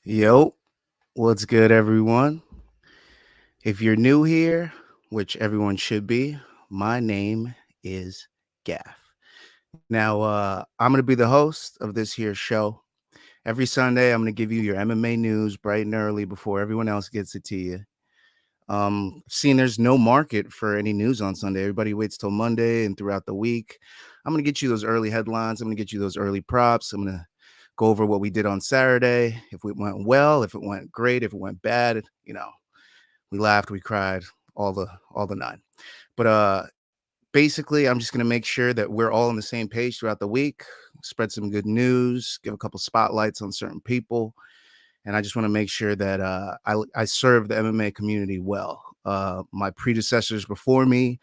Yo, what's good, everyone? If you're new here, which everyone should be, my name is Gaff. Now, I'm going to be the host of this here show. Every Sunday, I'm going to give you your MMA news bright and early before everyone else gets it to you. Seeing there's no market for any news on Sunday, everybody waits till Monday and throughout the week. I'm going to get you those early headlines. I'm going to get you those early props. I'm going to go over what we did on Saturday, if it went well, if it went great, if it went bad. We laughed, we cried, all the nine. But basically, I'm just going to make sure that we're all on the same page throughout the week, spread some good news, give a couple spotlights on certain people, and I just want to make sure that I serve the MMA community well. My predecessors before me,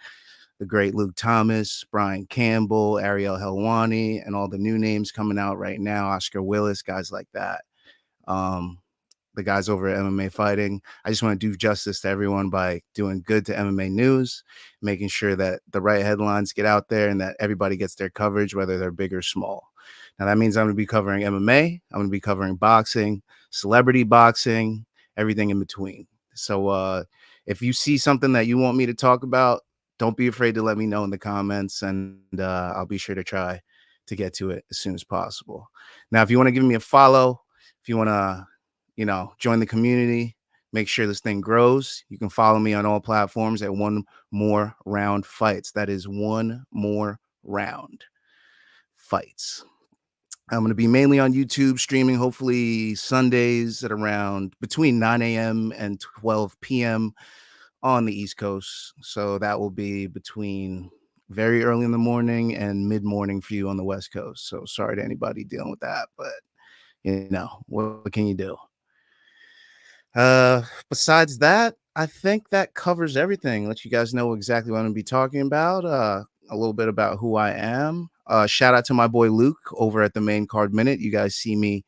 the great Luke Thomas, Brian Campbell, Ariel Helwani, and all the new names coming out right now, Oscar Willis, guys like that. Um, the guys over at MMA Fighting. I just want to do justice to everyone by doing good to MMA news, making sure that the right headlines get out there and that everybody gets their coverage, whether they're big or small. Now, that means I'm going to be covering MMA, I'm going to be covering boxing, celebrity boxing, everything in between. So if you see something that you want me to talk about, don't be afraid to let me know in the comments, and I'll be sure to try to get to it as soon as possible. Now, if you want to give me a follow, if you want to join the community, make sure this thing grows, you can follow me on all platforms at One More Round Fights. That is One More Round Fights. I'm going to be mainly on YouTube streaming, hopefully Sundays at around between 9 a.m. and 12 p.m. on the East Coast. So that will be between very early in the morning and mid-morning for you on the West Coast. So sorry to anybody dealing with that, but what can you do? Besides that, I think that covers everything. Let you guys know exactly what I'm going to be talking about. A little bit about who I am. Shout out to my boy Luke over at the Main Card Minute. You guys see me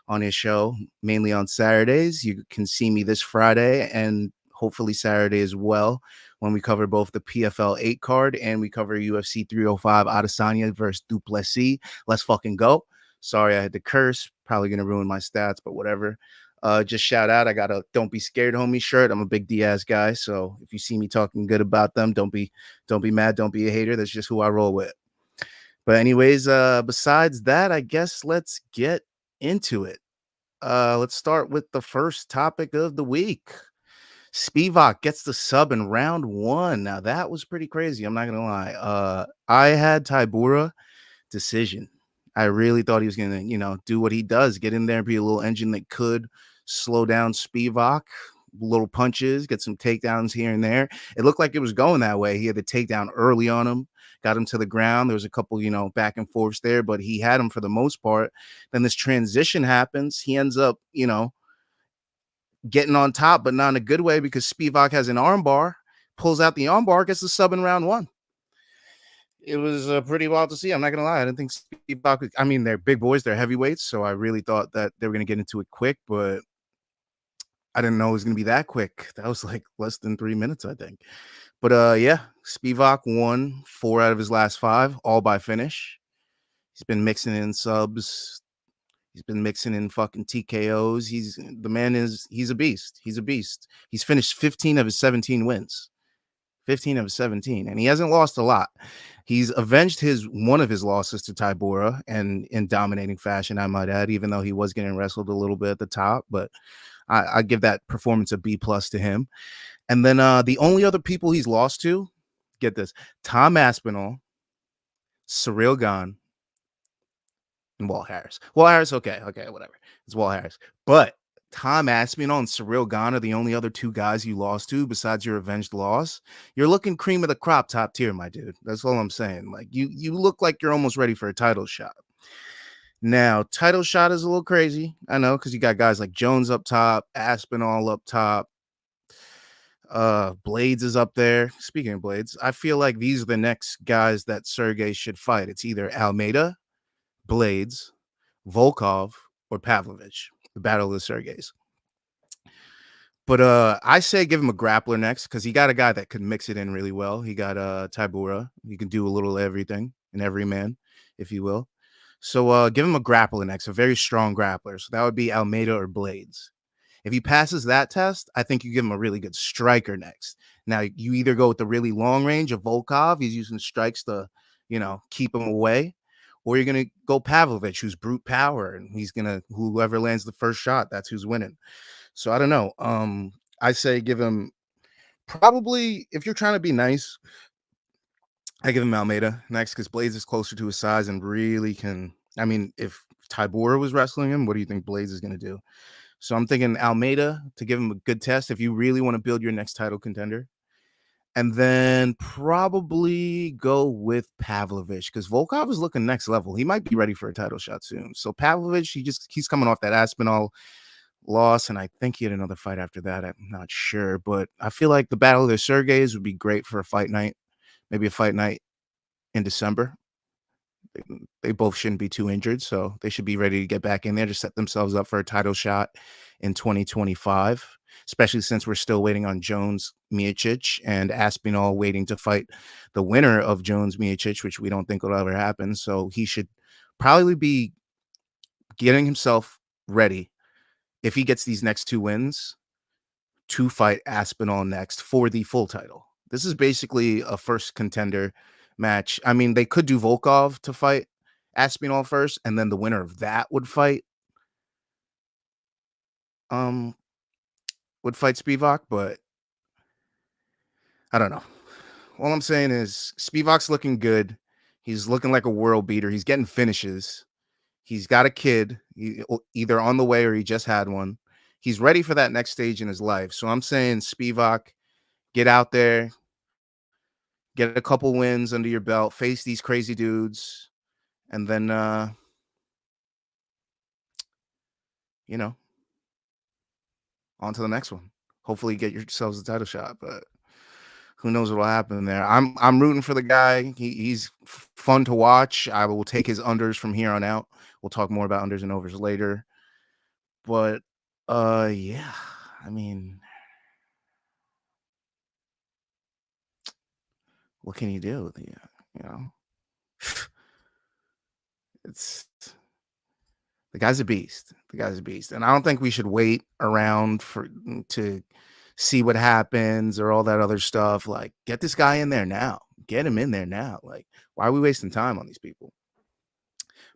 on his show mainly on Saturdays. You can see me this Friday and hopefully Saturday as well when we cover both the PFL 8 card and we cover UFC 305 Adesanya versus Plessis. Let's fucking go. Sorry, I had to curse. Probably going to ruin my stats, but whatever. Just shout out, I got a "Don't Be Scared, Homie" shirt. I'm a big Diaz guy, so if you see me talking good about them, don't be mad, don't be a hater. That's just who I roll with. But anyways, besides that, I guess let's get into it. Let's start with the first topic of the week. Spivak gets the sub in round 1. Now that was pretty crazy. I'm not gonna lie. I had Tybura decision. I really thought he was gonna, do what he does, get in there and be a little engine that could slow down Spivak, little punches, get some takedowns here and there. It looked like it was going that way. He had the takedown early on him, got him to the ground. There was a couple, back and forths there, but he had him for the most part. Then this transition happens. He ends up, getting on top, but not in a good way because Spivak has an armbar, pulls out the armbar, gets the sub in round 1. It was pretty wild to see. I'm not gonna lie. I didn't think Spivak. I mean, they're big boys, they're heavyweights, so I really thought that they were gonna get into it quick, but I didn't know it was gonna be that quick. That was like less than 3 minutes, I think. But yeah, Spivak won 4 out of his last 5, all by finish. He's been mixing in subs. He's been mixing in fucking TKOs. He's a beast. He's a beast. He's finished 15 of his 17 wins. 15 of 17, and he hasn't lost a lot. He's avenged one of his losses to Tybura, and in dominating fashion, I might add, even though he was getting wrestled a little bit at the top, but I give that performance a B+ to him. And then the only other people he's lost to, get this, Tom Aspinall, Ciryl Gane, and Walt Harris. Walt Harris, okay, whatever. It's Walt Harris. But Tom Aspinall and Ciryl Gane are the only other 2 guys you lost to besides your avenged loss. You're looking cream of the crop, top tier, my dude. That's all I'm saying. Like you look like you're almost ready for a title shot. Now, title shot is a little crazy. I know, because you got guys like Jones up top, Aspinall up top. Blades is up there. Speaking of Blades, I feel like these are the next guys that Sergey should fight. It's either Almeida, Blades, Volkov, or Pavlovich. The battle of the Sergeys. But I say give him a grappler next because he got a guy that could mix it in really well. He got Tybura. He can do a little everything, an every man, if you will. So give him a grappler next, a very strong grappler. So that would be Almeida or Blades. If he passes that test, I think you give him a really good striker next. Now you either go with the really long range of Volkov, he's using strikes to, keep him away, or you're gonna go Pavlovich, who's brute power, and he's gonna whoever lands the first shot, that's who's winning. So I don't know. I say give him probably if you're trying to be nice, I give him Almeida next because Blades is closer to his size and really can. I mean, if Tybura was wrestling him, what do you think Blades is gonna do? So I'm thinking Almeida to give him a good test if you really want to build your next title contender. And then probably go with Pavlovich because Volkov is looking next level. He might be ready for a title shot soon. So Pavlovich, he's coming off that Aspinall loss, and I think he had another fight after that. I'm not sure, but I feel like the battle of the Sergeys would be great for a fight night, maybe a fight night in December. They both shouldn't be too injured, so they should be ready to get back in there to set themselves up for a title shot in 2025, especially since we're still waiting on Jones Miocic and Aspinall waiting to fight the winner of Jones Miocic, which we don't think will ever happen. So he should probably be getting himself ready if he gets these next two wins to fight Aspinall next for the full title. This is basically a first contender match. I mean, they could do Volkov to fight Aspinall first, and then the winner of that um would fight Spivak, but I don't know. All I'm saying is Spivak's looking good. He's looking like a world beater. He's getting finishes. He's got a kid, either on the way or he just had one. He's ready for that next stage in his life. So I'm saying Spivak, get out there, get a couple wins under your belt, face these crazy dudes, and then you know, on to the next one. Hopefully get yourselves a title shot, but who knows what will happen there. I'm rooting for the guy. He's fun to watch. I will take his unders from here on out. We'll talk more about unders and overs later. But yeah, I mean, what can you do? Yeah, you know, it's the guy's a beast. The guy's a beast. And I don't think we should wait around to see what happens or all that other stuff. Like, get this guy in there now. Get him in there now. Like, why are we wasting time on these people?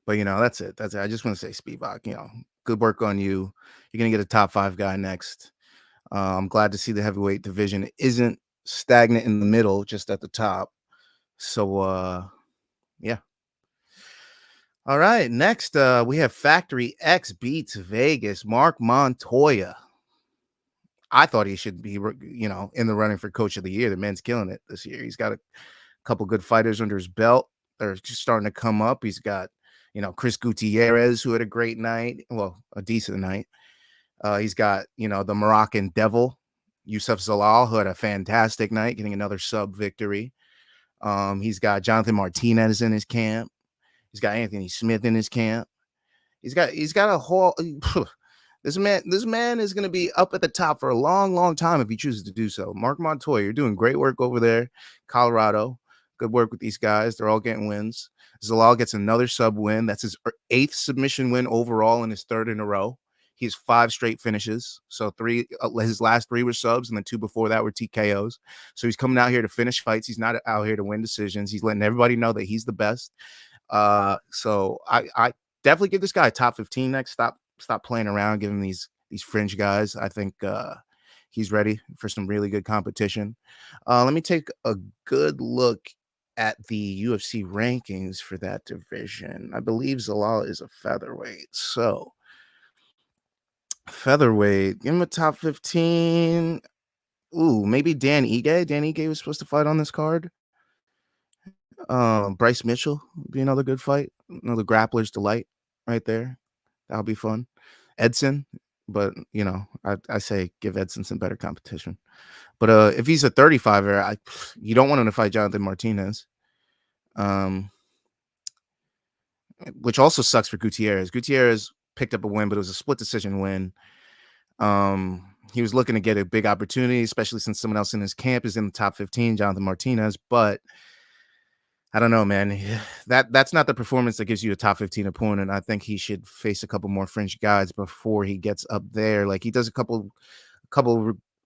But that's it. That's it. I just want to say, Spivak, good work on you. You're gonna get a top 5 guy next. I'm glad to see the heavyweight division isn't stagnant in the middle, just at the top. So yeah. All right. Next, we have Factory X beats Vegas. Mark Montoya. I thought he should be, in the running for Coach of the Year. The man's killing it this year. He's got a couple good fighters under his belt. They're just starting to come up. He's got, Chris Gutierrez, who had a great night. Well, a decent night. He's got, the Moroccan Devil, Yusuf Zalal, who had a fantastic night, getting another sub victory. He's got Jonathan Martinez in his camp. He's got Anthony Smith in his camp. He's got a whole this man is going to be up at the top for a long, long time if he chooses to do so. Mark Montoya, you're doing great work over there, Colorado. Good work with these guys. They're all getting wins. Zalal gets another sub win. That's his 8th submission win overall and his 3rd in a row. He has 5 straight finishes. So his last 3 were subs, and the 2 before that were TKOs. So he's coming out here to finish fights. He's not out here to win decisions. He's letting everybody know that he's the best. So I definitely give this guy a top 15 next. Stop playing around, giving these fringe guys. I think he's ready for some really good competition. Let me take a good look at the UFC rankings for that division. I believe Zalal is a featherweight. So featherweight, give him a top 15. Ooh, maybe Dan Ige. Dan Ige was supposed to fight on this card. Bryce Mitchell would be another good fight. Another grappler's delight right there. That'll be fun. Edson, but I say give Edson some better competition. But if he's a 35er, you don't want him to fight Jonathan Martinez. Which also sucks for Gutierrez. Gutierrez picked up a win, but it was a split decision win. He was looking to get a big opportunity, especially since someone else in his camp is in the top 15, Jonathan Martinez. But I don't know, man. That's not the performance that gives you a top 15 opponent. I think he should face a couple more French guys before he gets up there. Like he does a couple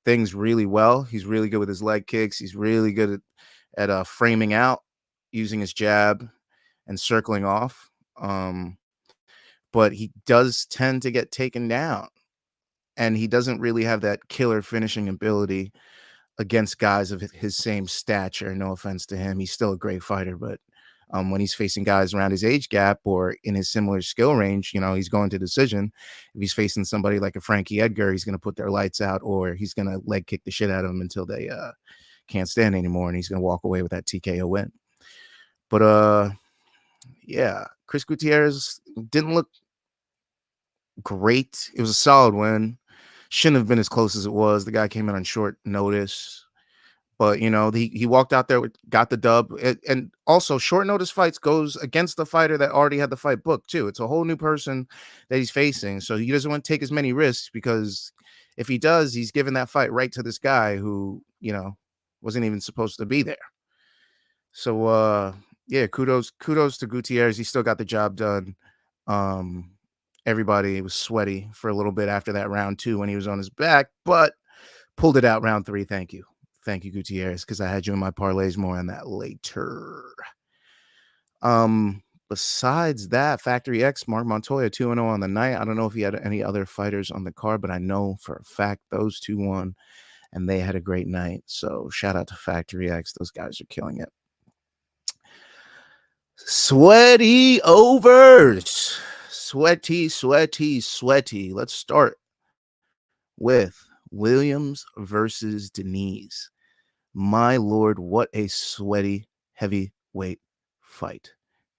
things really well. He's really good with his leg kicks. He's really good at framing out, using his jab and circling off. But he does tend to get taken down, and he doesn't really have that killer finishing ability against guys of his same stature. No offense to him, he's still a great fighter, but when he's facing guys around his age gap or in his similar skill range, he's going to decision. If he's facing somebody like a Frankie Edgar, he's going to put their lights out, or he's going to leg kick the shit out of them until they can't stand anymore, and he's going to walk away with that TKO win. But yeah, Chris Gutierrez didn't look great. It was a solid win. Shouldn't have been as close as it was. The guy came in on short notice. But he walked out there, got the dub, and also short notice fights goes against the fighter that already had the fight booked too. It's a whole new person that he's facing, so he doesn't want to take as many risks, because if he does, he's giving that fight right to this guy who wasn't even supposed to be there. So yeah, kudos to Gutierrez. He still got the job done. Everybody was sweaty for a little bit after that round 2 when he was on his back, but pulled it out round 3. Thank you, Gutierrez, because I had you in my parlays. More on that later. Besides that, Factory X, Mark Montoya 2-0 on the night. I don't know if he had any other fighters on the card, but I know for a fact those two won, and they had a great night. So shout out to Factory X. Those guys are killing it. Sweaty overs. Sweaty. Let's start with Williams versus Denise. My lord, what a sweaty heavyweight fight.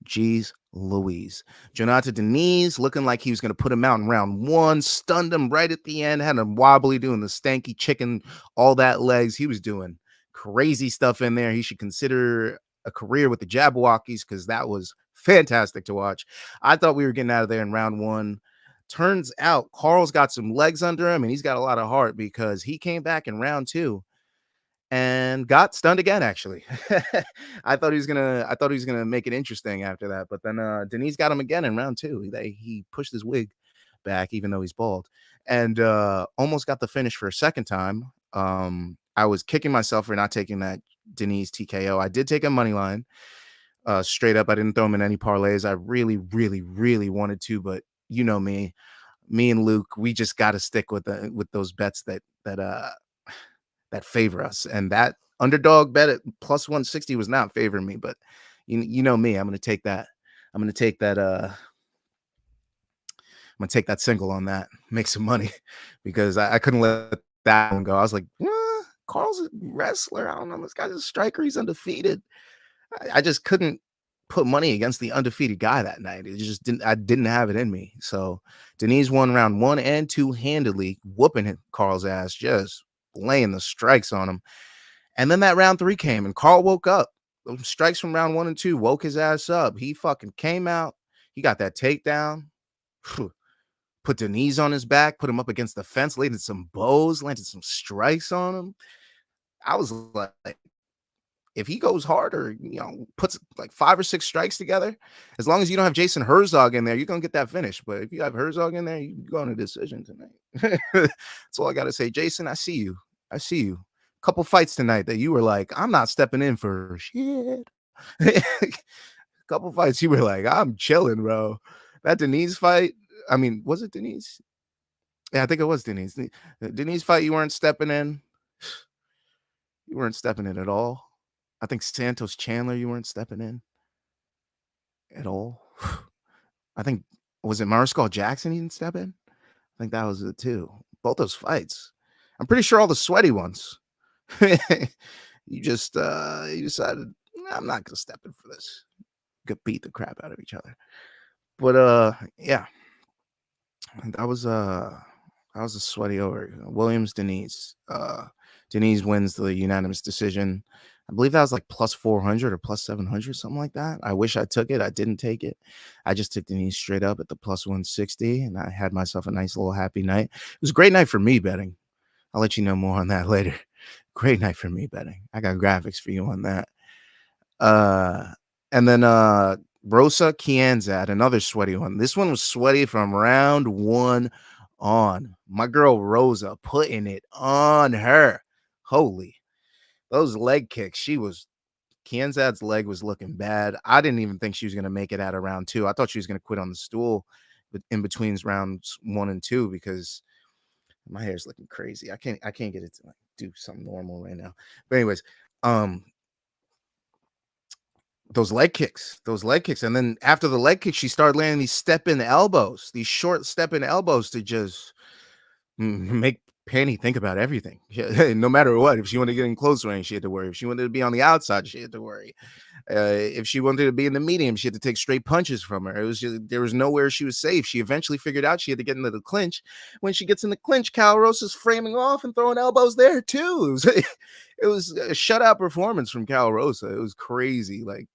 Jeez Louise. Jonathan Denise looking like he was going to put him out in round 1, stunned him right at the end, had him wobbly, doing the stanky chicken, all that legs. He was doing crazy stuff in there. He should consider a career with the Jabberwockies, because that was fantastic to watch. I thought we were getting out of there in round 1. Turns out Carl's got some legs under him, and he's got a lot of heart, because he came back in round 2 and got stunned again. Actually, I thought he was gonna make it interesting after that, but then Denise got him again in round 2. He pushed his wig back, even though he's bald, and almost got the finish for a second time. I was kicking myself for not taking that Denise TKO. I did take a money line, straight up. I didn't throw him in any parlays. I really wanted to, but me and Luke, we just got to stick with those bets that favor us, and that underdog bet at plus 160 was not favoring me. But you know me, I'm gonna take that single on that, make some money, because I couldn't let that one go. I was like, Carl's a wrestler, I don't know, this guy's a striker, he's undefeated. I just couldn't put money against the undefeated guy that night. I didn't have it in me. So Denise won round 1 and 2 handedly, whooping Carl's ass, just laying the strikes on him. And then that round 3 came, and Carl woke up. Those strikes from round 1 and 2 woke his ass up. He fucking came out. He got that takedown, put Denise on his back, put him up against the fence, landed some bows, landed some strikes on him. I was like, if he goes hard, or puts like 5 or 6 strikes together, as long as you don't have Jason Herzog in there, you're gonna get that finish. But if you have Herzog in there, you go on a decision tonight. That's all I gotta say. Jason, I see you. Couple fights tonight that you were like, I'm not stepping in for shit. Couple fights you were like, I'm chilling, bro. That Denise fight, I mean, was it Denise? Yeah, I think it was Denise. The Denise fight, you weren't stepping in. You weren't stepping in at all. I think Santos Chandler, you weren't stepping in at all. I think, was it Mariscal Jackson he didn't step in? I think that was it too. Both those fights. I'm pretty sure all the sweaty ones. You decided, I'm not gonna step in for this. Could beat the crap out of each other. But yeah. That was a sweaty over. Williams Denise. Denise wins the unanimous decision. I believe that was like plus 400 or plus 700, something like that. I wish I took it. I didn't take it. I just took Denise straight up at the plus 160, and I had myself a nice little happy night. It was a great night for me betting. I'll let you know more on that later. Great night for me betting. I got graphics for you on that. And then Rosa Kianzad, another sweaty one. This one was sweaty from round 1 on. My girl Rosa putting it on her. Holy, those leg kicks. Kianzad's leg was looking bad. I didn't even think she was going to make it out of round 2. I thought she was going to quit on the stool in between rounds 1 and 2 because my hair's looking crazy. I can't get it to like do something normal right now. But anyways, those leg kicks. And then after the leg kicks, she started landing these step-in elbows, these short step-in elbows to just make Penny think about everything. No matter what, if she wanted to get in close range, she had to worry. If she wanted to be on the outside, she had to worry. If she wanted to be in the medium, she had to take straight punches from her. It was just, there was nowhere she was safe. She eventually figured out she had to get into the clinch. When she gets in the clinch, Cal Rosa's framing off and throwing elbows there too. It was a shutout performance from Cal Rosa. It was crazy. Like,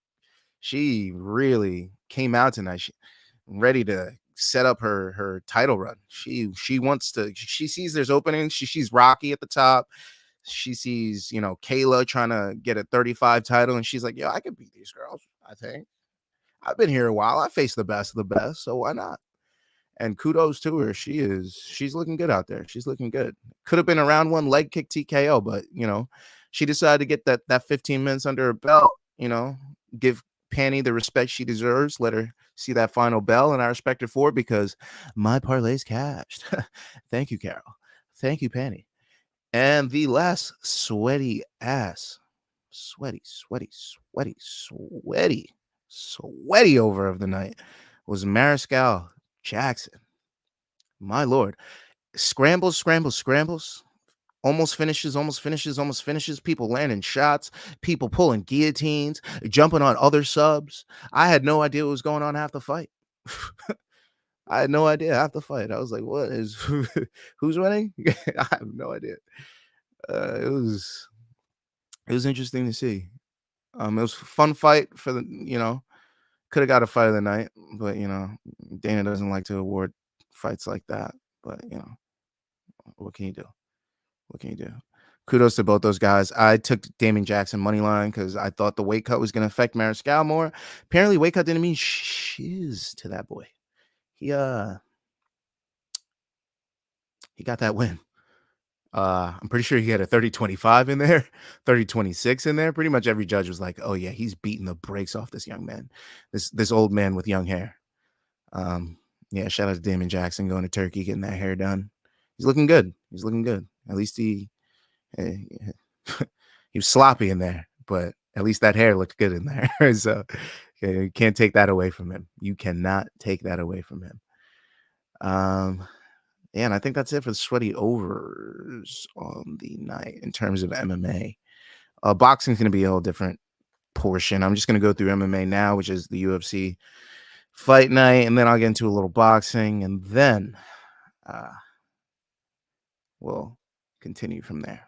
she really came out tonight. Ready to set up her title run. She wants to. She sees there's openings. She sees Rocky at the top. She sees, Kayla trying to get a 35 title, and she's like, "Yo, I can beat these girls. I think I've been here a while. I faced the best of the best, so why not?" And kudos to her. She's looking good out there. She's looking good. Could have been a round 1 leg kick TKO, but she decided to get that 15 minutes under her belt. Give Penny the respect she deserves. Let her see that final bell, and I respect her for it because my parlay's cashed. Thank you, Carol. Thank you, Penny. And the last sweaty over of the night was Mariscal Jackson. My Lord. Scrambles. Almost finishes. People landing shots, people pulling guillotines, jumping on other subs. I had no idea what was going on half the fight. I had no idea half the fight. I was like, what is who's winning? I have no idea. It was interesting to see. It was a fun fight for the, could have got a fight of the night, but Dana doesn't like to award fights like that. But what can you do? What can you do? Kudos to both those guys. I took Damon Jackson money line because I thought the weight cut was going to affect Mariscal more. Apparently, weight cut didn't mean shiz to that boy. He got that win. I'm pretty sure he had a 30-25 in there, 30-26 in there. Pretty much every judge was like, "Oh yeah, he's beating the brakes off this young man, this old man with young hair." Yeah, shout out to Damon Jackson going to Turkey, getting that hair done. He's looking good. At least he was sloppy in there, but at least that hair looked good in there. So you can't take that away from him. You cannot take that away from him. Yeah, and I think that's it for the sweaty overs on the night in terms of MMA. Boxing is going to be a whole different portion. I'm just going to go through MMA now, which is the UFC Fight Night, and then I'll get into a little boxing, and then we'll continue from there.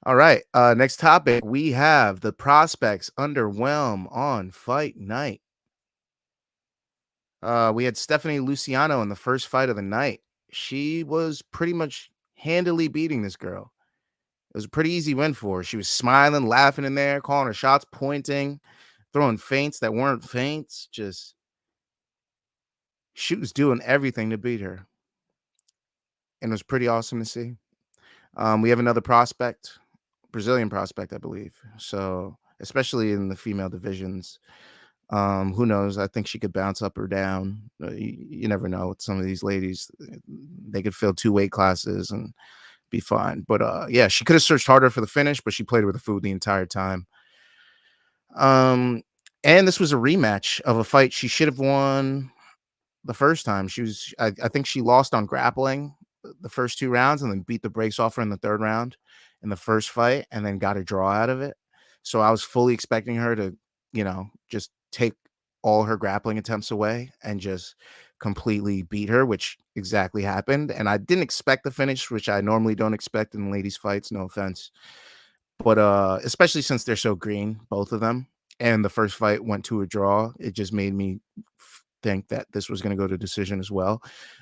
All right, next topic, we have the prospects Underwhelm on Fight Night. We had Stephanie Luciano in the first fight of the night. She was pretty much handily beating this girl. It was a pretty easy win for her. She was smiling, laughing in there, calling her shots, pointing, throwing feints that weren't feints. Just, she was doing everything to beat her. And it was pretty awesome to see. We have another prospect, Brazilian prospect, I believe. So, especially in the female divisions, who knows? I think she could bounce up or down. You never know with some of these ladies. They could fill 2 weight classes and be fine. But yeah, she could have searched harder for the finish, but she played with the food the entire time. And this was a rematch of a fight she should have won the first time. I think she lost on grappling the first 2 rounds and then beat the brakes off her in the 3rd round in the first fight and then got a draw out of it. So I was fully expecting her to, just take all her grappling attempts away and just completely beat her, which exactly happened. And I didn't expect the finish, which I normally don't expect in ladies' fights, no offense. But especially since they're so green, both of them, and the first fight went to a draw, it just made me think that this was going to go to decision as well,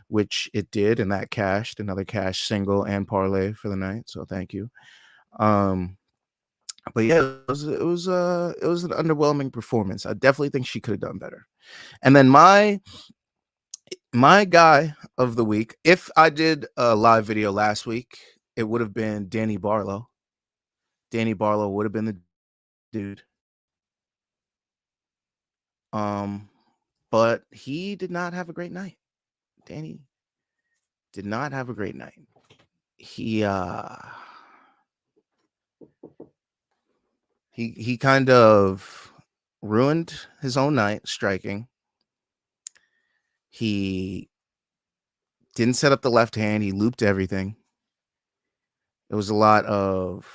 which it did, and that cashed. Another cash single and parlay for the night, so thank you. But yeah, it was an underwhelming performance. I definitely think she could have done better. And then my guy of the week, if I did a live video last week, it would have been Danny Barlow. Danny Barlow would have been the dude. But he did not have a great night. Danny did not have a great night. He kind of ruined his own night striking. He didn't set up the left hand. He looped everything. It was a lot of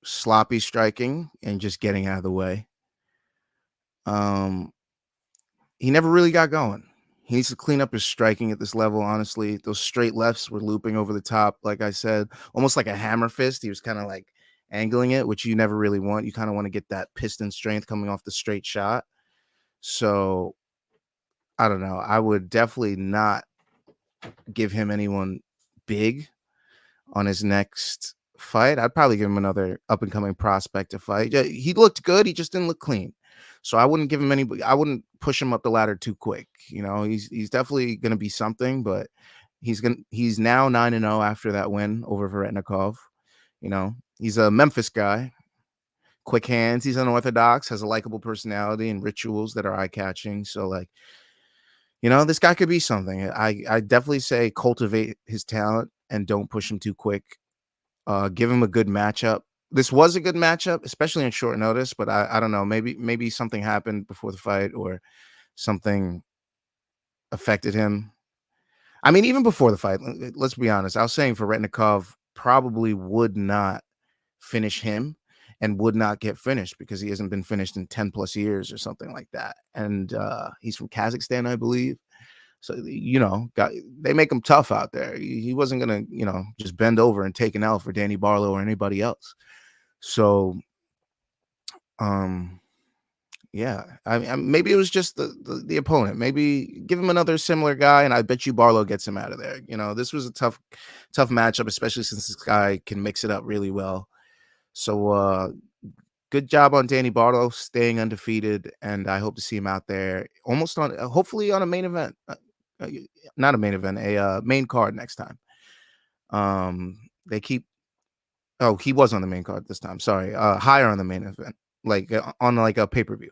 sloppy striking and just getting out of the way. He never really got going. He needs to clean up his striking at this level, honestly. Those straight lefts were looping over the top, like I said, almost like a hammer fist. He was kind of like angling it, which you never really want. You kind of want to get that piston strength coming off the straight shot. So I don't know. I would definitely not give him anyone big on his next fight. I'd probably give him another up and coming prospect to fight. Yeah, he looked good. He just didn't look clean. So I wouldn't give him any. I wouldn't push him up the ladder too quick. You know, he's definitely going to be something, but he's now 9-0 after that win over Varetnikov. You know, he's a Memphis guy. Quick hands. He's unorthodox. Has a likable personality and rituals that are eye catching. So like, you know, this guy could be something. I definitely say cultivate his talent and don't push him too quick. Give him a good matchup. This was a good matchup, especially on short notice, but I don't know. Maybe something happened before the fight or something affected him. I mean, even before the fight, let's be honest. I was saying Varetnikov probably would not finish him and would not get finished because he hasn't been finished in 10 plus years or something like that. And he's from Kazakhstan, I believe. So, you know, they make him tough out there. He wasn't going to, you know, just bend over and take an L for Danny Barlow or anybody else. So, yeah, maybe it was just the opponent. Maybe give him another similar guy, and I bet you Barlow gets him out of there. You know, this was a tough matchup, especially since this guy can mix it up really well. So, good job on Danny Barlow staying undefeated, and I hope to see him out there almost on, hopefully on a main event, not a main event, a main card next time. They keep. Oh, he was on the main card this time. Sorry, higher on the main event, like on like a pay per view.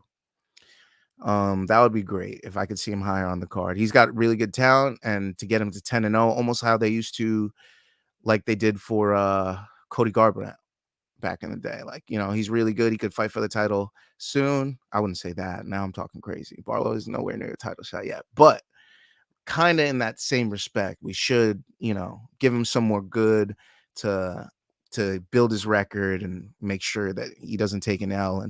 That would be great if I could see him higher on the card. He's got really good talent, and to get him to 10-0, almost how they used to, like they did for Cody Garbrandt back in the day. Like, you know, he's really good. He could fight for the title soon. I wouldn't say that. Now I'm talking crazy. Barlow is nowhere near a title shot yet, but kind of in that same respect, we should, you know, give him some more good to build his record and make sure that he doesn't take an L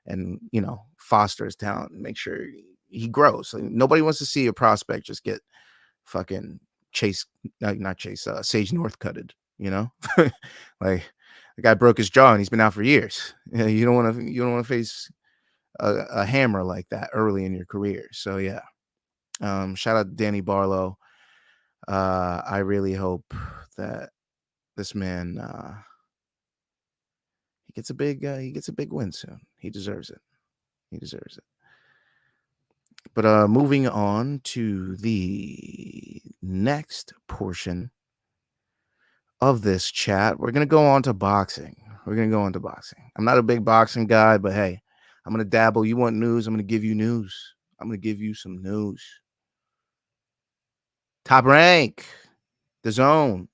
and you know, foster his talent and make sure he grows. Like, nobody wants to see a prospect just get fucking not chase Sage North cutted, you know? Like the guy broke his jaw and he's been out for years. You don't want to face a hammer like that early in your career. So yeah. Shout out to Danny Barlow. I really hope that this man he gets a big win soon. He deserves it. He deserves it. But moving on to the next portion of this chat, we're gonna go on to boxing. I'm not a big boxing guy, but hey, I'm gonna dabble. You want news? I'm gonna give you news. I'm gonna give you some news. Top Rank, The Zone.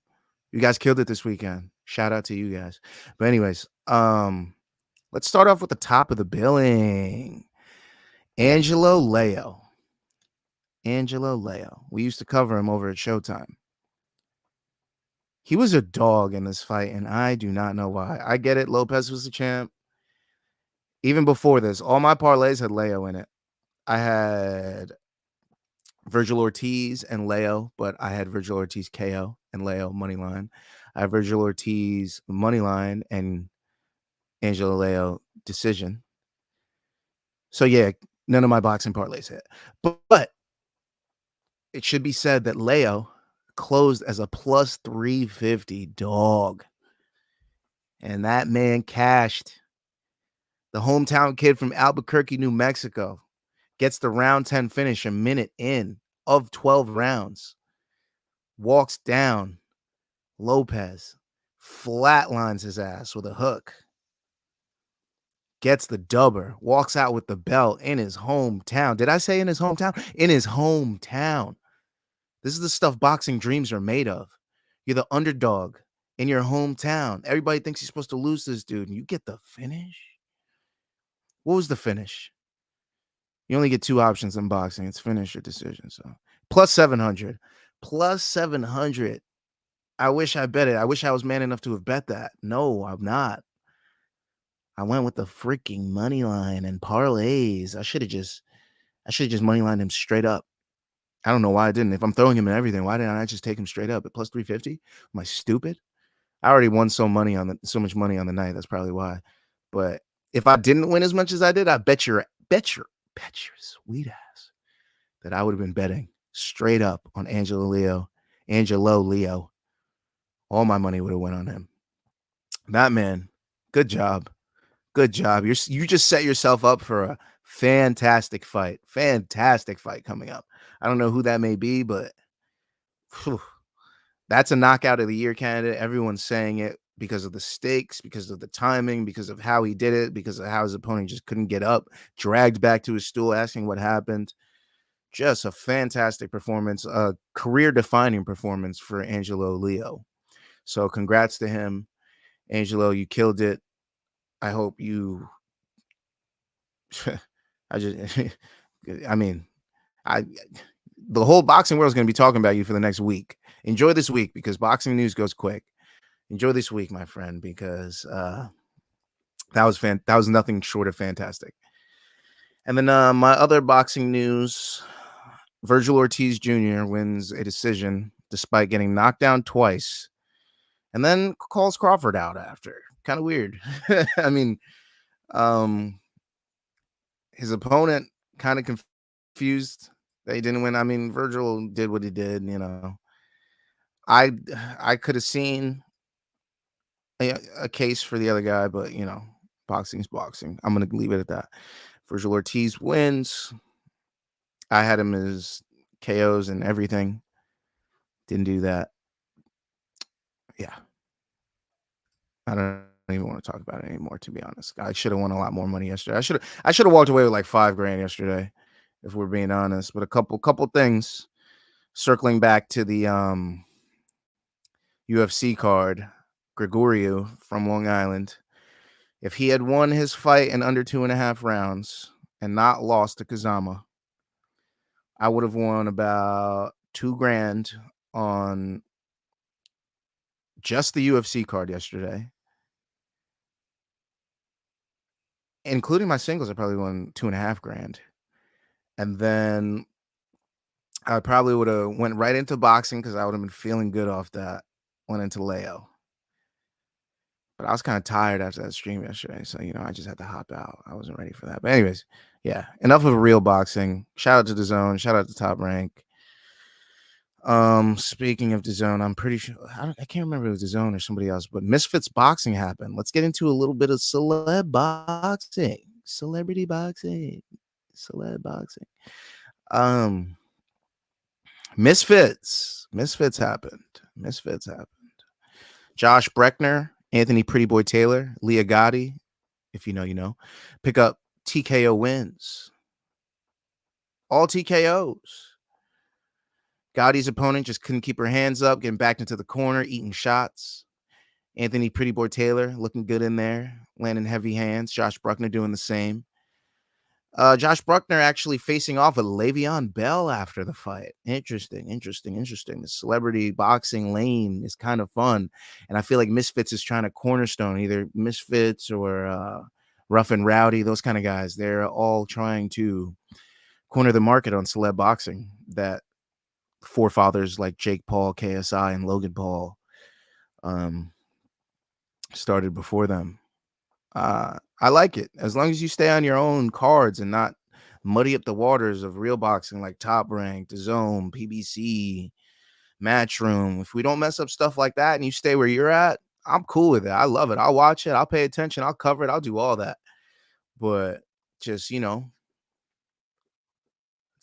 You guys killed it this weekend. Shout out to you guys. But anyways, let's start off with the top of the billing. Angelo Leo. We used to cover him over at Showtime. He was a dog in this fight, and I do not know why. I get it. Lopez was the champ. Even before this, all my parlays had Leo in it. I had Virgil Ortiz and Leo, but I had Virgil Ortiz KO and Leo money line. I have Virgil Ortiz money line and Angelo Leo decision. So yeah, none of my boxing parlays hit. But it should be said that Leo closed as a plus 350 dog. And that man cashed. The hometown kid from Albuquerque, New Mexico, gets the round 10 finish a minute in of 12 rounds. Walks down Lopez, flatlines his ass with a hook. Gets the dubber, walks out with the belt in his hometown. Did I say in his hometown? In his hometown. This is the stuff boxing dreams are made of. You're the underdog in your hometown. Everybody thinks you're supposed to lose this dude, and you get the finish. What was the finish? You only get two options in boxing. It's finish or decision. So plus 700. Plus 700. I wish I bet it. I wish I was man enough to have bet that. No, I'm not. I went with the freaking money line and parlays. I should have just money lined him straight up. I don't know why I didn't. If I'm throwing him in everything, why didn't I just take him straight up at plus 350? Am I stupid? I already won so much money on the night. That's probably why. But if I didn't win as much as I did, I bet your sweet ass that I would have been betting straight up on Angelo Leo. All my money would have went on him. That man, good job. Good job. You just set yourself up for a fantastic fight. Fantastic fight coming up. I don't know who that may be, but that's a knockout of the year candidate. Everyone's saying it because of the stakes, because of the timing, because of how he did it, because of how his opponent just couldn't get up, dragged back to his stool, asking what happened. Just a fantastic performance, a career-defining performance for Angelo Leo. So congrats to him. Angelo, you killed it. I hope you the whole boxing world is going to be talking about you for the next week. Enjoy this week because boxing news goes quick. Enjoy this week, my friend, because that was nothing short of fantastic. And then my other boxing news, Virgil Ortiz Jr. wins a decision despite getting knocked down twice and then calls Crawford out after. Kind of weird. I mean, his opponent kind of confused that he didn't win. I mean, Virgil did what he did, you know. I could have seen a case for the other guy, but, you know, boxing's boxing. I'm going to leave it at that. Virgil Ortiz wins. I had him as KOs and everything. Didn't do that. Yeah. I don't even want to talk about it anymore, to be honest. I should have won a lot more money yesterday. I should have walked away with like $5,000 yesterday, if we're being honest. But a couple things circling back to the UFC card. Gregorio from Long Island. If he had won his fight in under 2.5 rounds and not lost to Kazama, I would have won about $2,000 on just the UFC card yesterday. Including my singles, I probably won $2,500. And then I probably would have went right into boxing because I would have been feeling good off that. Went into Leo. But I was kind of tired after that stream yesterday. So, you know, I just had to hop out. I wasn't ready for that. But anyways, yeah, enough of real boxing. Shout out to the Zone. Shout out to Top Rank. Speaking of the Zone, I'm pretty sure I can't remember if it was the Zone or somebody else, but Misfits Boxing happened. Let's get into a little bit of celeb boxing. Celebrity boxing. Celeb boxing. Misfits happened. Josh Breckner, Anthony Pretty Boy Taylor, Leah Gotti, if you know, you know, pick up TKO wins. All TKOs. Gotti's opponent just couldn't keep her hands up, getting backed into the corner, eating shots. Anthony Pretty Boy Taylor looking good in there, landing heavy hands. Josh Bruckner doing the same. Josh Bruckner actually facing off with Le'Veon Bell after the fight. Interesting. The celebrity boxing lane is kind of fun. And I feel like Misfits is trying to cornerstone either Misfits or Rough and Rowdy, those kind of guys. They're all trying to corner the market on celeb boxing that forefathers like Jake Paul, KSI, and Logan Paul started before them. I like it as long as you stay on your own cards and not muddy up the waters of real boxing like Top Rank, The Zone, PBC, Matchroom. If we don't mess up stuff like that and you stay where you're at, I'm cool with it. I love it. I'll watch it. I'll pay attention. I'll cover it. I'll do all that. But just, let's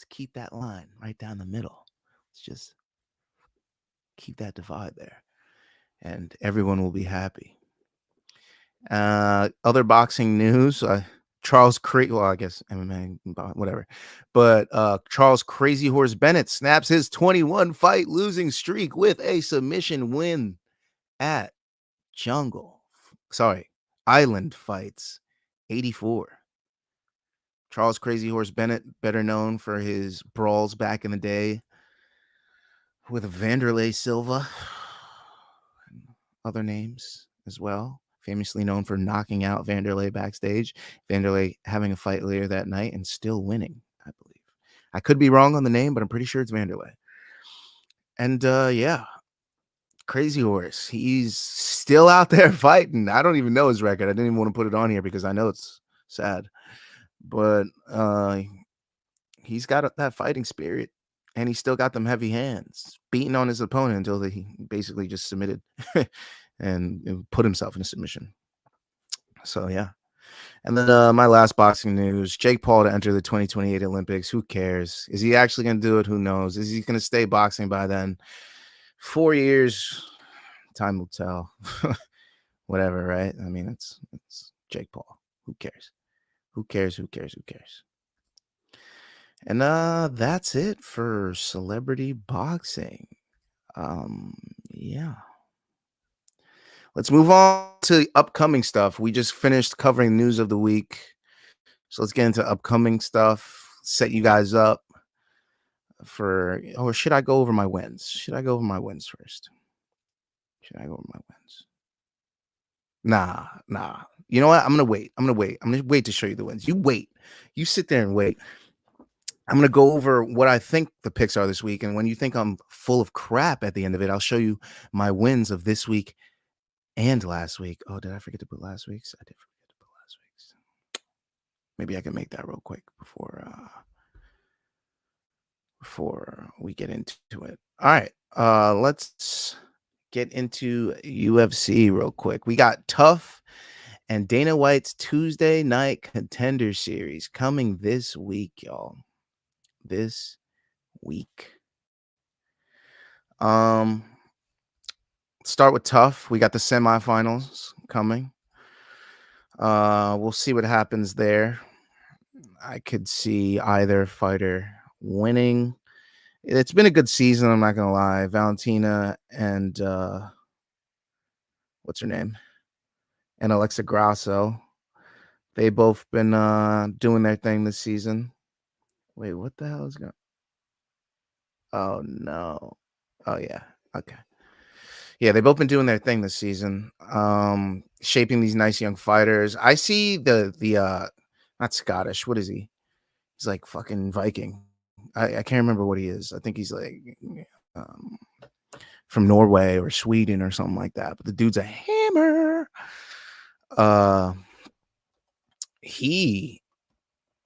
keep that line right down the middle. Let's just keep that divide there, and everyone will be happy. Other boxing news. Charles well, I guess MMA, whatever. But Charles Crazy Horse Bennett snaps his 21 fight losing streak with a submission win at Island Fights 84. Charles Crazy Horse Bennett, better known for his brawls back in the day with Vanderlei Silva and other names as well. Famously known for knocking out Vanderlei backstage. Vanderlei having a fight later that night and still winning, I believe. I could be wrong on the name, but I'm pretty sure it's Vanderlei. And yeah, Crazy Horse. He's still out there fighting. I don't even know his record. I didn't even want to put it on here because I know it's sad. But he's got that fighting spirit, and he's still got them heavy hands, beating on his opponent until he basically just submitted and put himself in a submission. So yeah. And then my last boxing news: Jake Paul to enter the 2028 Olympics. Who cares? Is he actually going to do it? Who knows? Is he going to stay boxing by then? 4 years, time will tell. Whatever, right? I mean, it's Jake Paul. Who cares? Who cares? Who cares? Who cares? And that's it for celebrity boxing. Yeah. Let's move on to upcoming stuff. We just finished covering news of the week. So let's get into upcoming stuff. Set you guys up for, or should I go over my wins? Should I go over my wins first? Should I go over my wins? Nah. You know what? I'm gonna wait. I'm gonna wait to show you the wins. You wait. You sit there and wait. I'm gonna go over what I think the picks are this week, and when you think I'm full of crap at the end of it, I'll show you my wins of this week and last week. Oh, did I forget to put last week's? I did forget to put last week's. Maybe I can make that real quick before we get into it. All right. Let's get into UFC real quick. We got Tough and Dana White's Tuesday Night Contender Series coming this week, y'all. This week. Start with Tough. We got the semifinals coming. We'll see what happens there. I could see either fighter winning. It's been a good season, I'm not gonna lie. Valentina and what's her name? And Alexa Grasso. They both been doing their thing this season. Wait, what the hell is going? Oh no. Oh yeah. Okay. Yeah, they've both been doing their thing this season. Shaping these nice young fighters. I see the not Scottish. What is he? He's like fucking Viking. I can't remember what he is. I think he's like from Norway or Sweden or something like that. But the dude's a hammer. He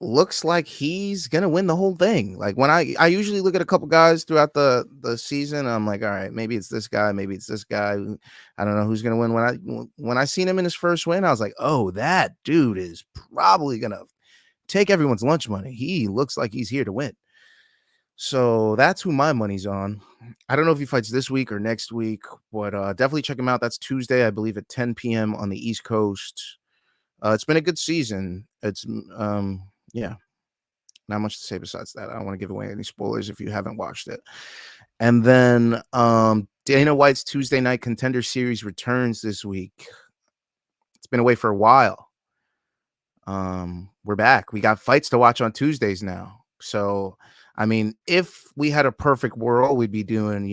looks like he's gonna win the whole thing. Like when I usually look at a couple guys throughout the season, I'm like, all right, maybe it's this guy, maybe it's this guy. I don't know who's gonna win. When I seen him in his first win, I was like, oh, that dude is probably gonna take everyone's lunch money. He looks like he's here to win. So that's who my money's on. I don't know if he fights this week or next week, but definitely check him out. That's Tuesday, I believe, at 10 p.m. on the East Coast. It's been a good season. It's yeah, not much to say besides that. I don't want to give away any spoilers if you haven't watched it. And then Dana White's Tuesday Night Contender Series returns this week. It's been away for a while. We're back. We got fights to watch on Tuesdays now. So, I mean, if we had a perfect world, we'd be doing,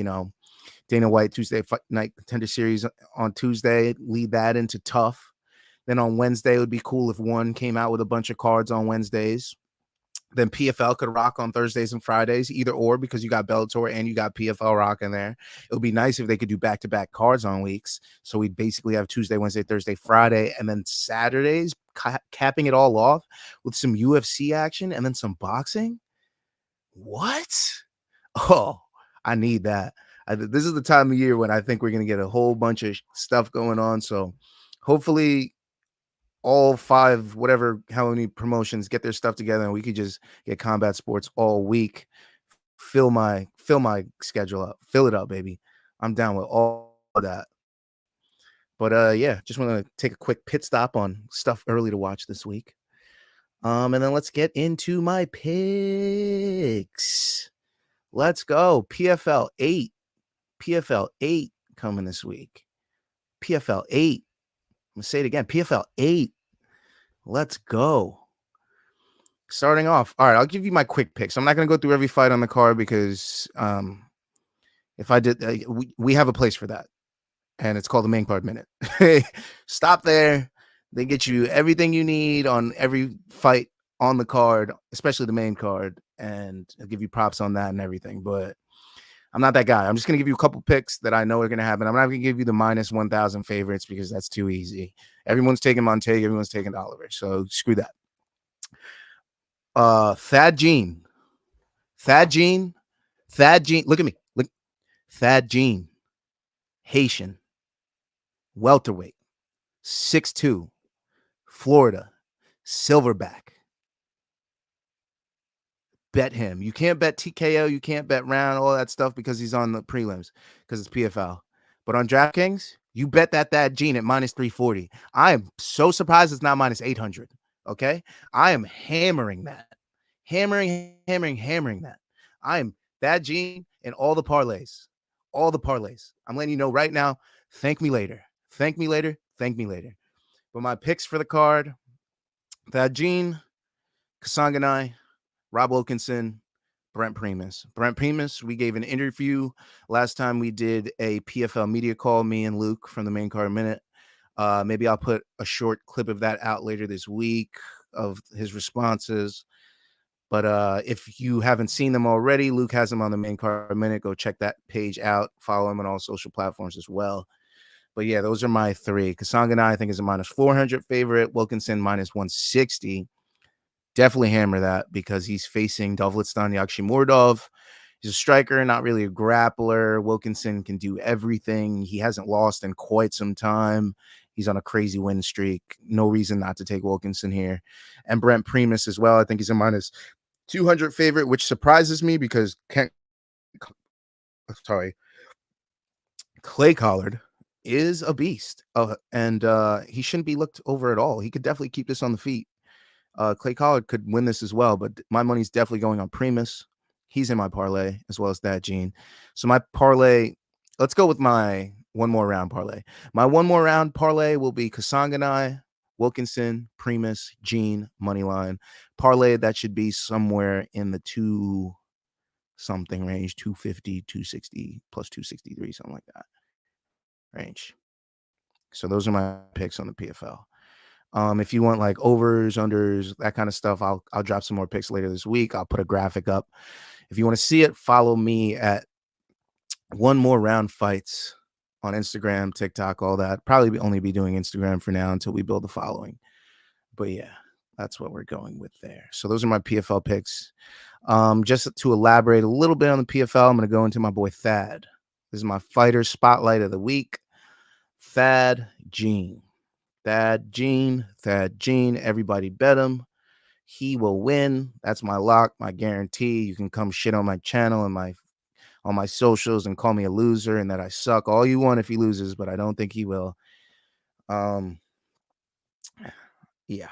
Dana White Tuesday Fight Night Contender Series on Tuesday, lead that into Tough. Then on Wednesday, it would be cool if one came out with a bunch of cards on Wednesdays. Then PFL could rock on Thursdays and Fridays, either or, because you got Bellator and you got PFL rocking there. It would be nice if they could do back-to-back cards on weeks. So we'd basically have Tuesday, Wednesday, Thursday, Friday, and then Saturdays, capping it all off with some UFC action and then some boxing. What? Oh, I need that. This is the time of year when I think we're going to get a whole bunch of stuff going on. So hopefully all 5, how many promotions get their stuff together and we could just get combat sports all week. Fill my schedule up. Fill it up, baby. I'm down with all of that. But yeah, just want to take a quick pit stop on stuff early to watch this week. And then let's get into my picks. Let's go. PFL 8 coming this week. PFL 8. I'm going to say it again. PFL 8. Let's go. Starting off. All right, I'll give you my quick picks. I'm not going to go through every fight on the card because if I did, we have a place for that. And it's called the main card minute. Stop there. They get you everything you need on every fight on the card, especially the main card. And I'll give you props on that and everything. But I'm not that guy. I'm just going to give you a couple picks that I know are going to happen. I'm not going to give you the minus 1,000 favorites because that's too easy. Everyone's taking Montague. Everyone's taking Oliver. So screw that. Thad Gene. Look at me. Look. Thad Gene. Haitian. Welterweight. 6'2". Florida. Silverback. Bet him. You can't bet TKO. You can't bet round, all that stuff because he's on the prelims because it's PFL. But on DraftKings, you bet that Gene at minus 340. I am so surprised it's not minus 800. Okay? I am hammering that. Hammering that. I am that Gene in all the parlays. All the parlays. I'm letting you know right now. Thank me later. But my picks for the card, that Gene, Kasanganai, Rob Wilkinson, Brent Primus. We gave an interview last time we did a PFL media call, me and Luke from the main card minute. Maybe I'll put a short clip of that out later this week of his responses. But if you haven't seen them already, Luke has them on the main card minute. Go check that page out. Follow him on all social platforms as well. But yeah, those are my 3. Kasanganai, I think, is a minus 400 favorite. Wilkinson, minus 160. Definitely hammer that because he's facing Dovletstan Yakhshimordov. He's a striker, not really a grappler. Wilkinson can do everything. He hasn't lost in quite some time. He's on a crazy win streak. No reason not to take Wilkinson here. And Brent Primus as well. I think he's a minus 200 favorite, which surprises me because Clay Collard is a beast. And he shouldn't be looked over at all. He could definitely keep this on the feet. Clay Collard could win this as well, but my money's definitely going on Primus. He's in my parlay as well as that Gene. So my parlay, let's go with my one more round parlay. My one more round parlay will be Kasanganai, Wilkinson, Primus, Gene, moneyline. Parlay that should be somewhere in the 2 something range, 250, 260 plus 263, something like that range. So those are my picks on the PFL. If you want like overs, unders, that kind of stuff, I'll drop some more picks later this week. I'll put a graphic up. If you want to see it, follow me at One More Round Fights on Instagram, TikTok, all that. Probably only be doing Instagram for now until we build the following. But yeah, that's what we're going with there. So those are my PFL picks. Just to elaborate a little bit on the PFL, I'm going to go into my boy Thad. This is my fighter spotlight of the week. Thad Gene. Everybody bet him. He will win. That's my lock, my guarantee. You can come shit on my channel and on my socials and call me a loser and that I suck all you want if he loses, but I don't think he will. Yeah.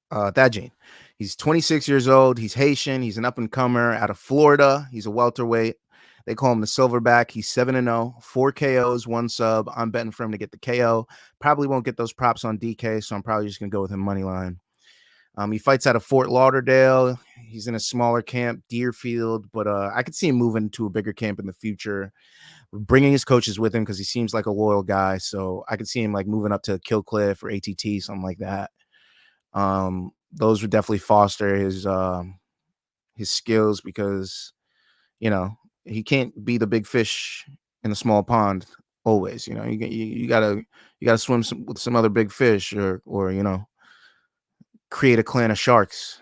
Thad Gene. He's 26 years old. He's Haitian. He's an up-and-comer out of Florida. He's a welterweight. They call him the Silverback. He's 7-0, 4 KOs, 1 sub. I'm betting for him to get the KO. Probably won't get those props on DK, so I'm probably just going to go with him money line. He fights out of Fort Lauderdale. He's in a smaller camp, Deerfield, but I could see him moving to a bigger camp in the future, bringing his coaches with him because he seems like a loyal guy. So I could see him like moving up to Killcliff or ATT, something like that. Those would definitely foster his skills because, you know, he can't be the big fish in a small pond always. You know, you gotta swim with some other big fish or you know, create a clan of sharks.